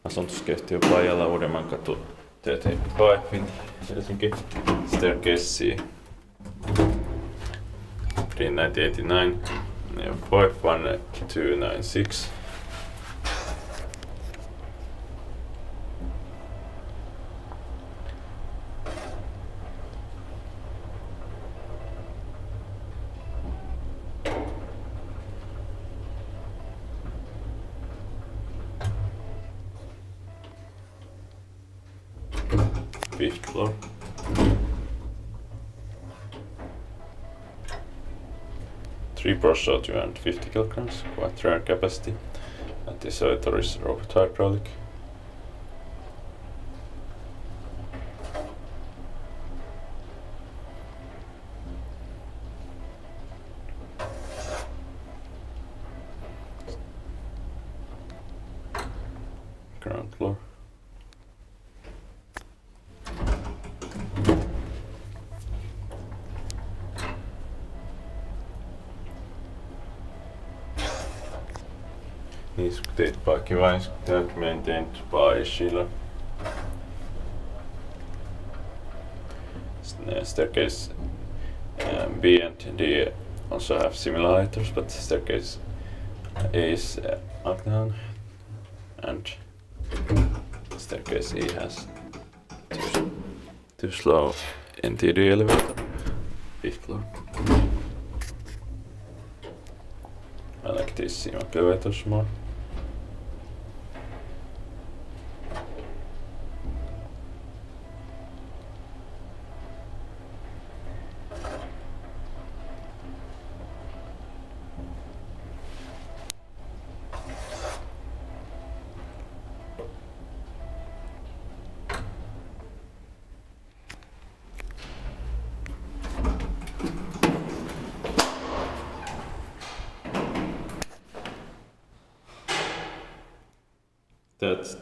asuntoskeittiö Paijalla, Uudenmaankatu 35 Helsinki, staircase Green 1989, 51296. Fifth floor. Three Porsche 250 kilograms, quite rare capacity. Anti-soitor is robot hydraulic. Ground floor. Niskuteit parking lines that maintained by Sheila. Staircase B and D also have similar lighters, but staircase A is up down and staircase E has too slow interior elevator. Fifth floor. I like these Semag elevators more. That's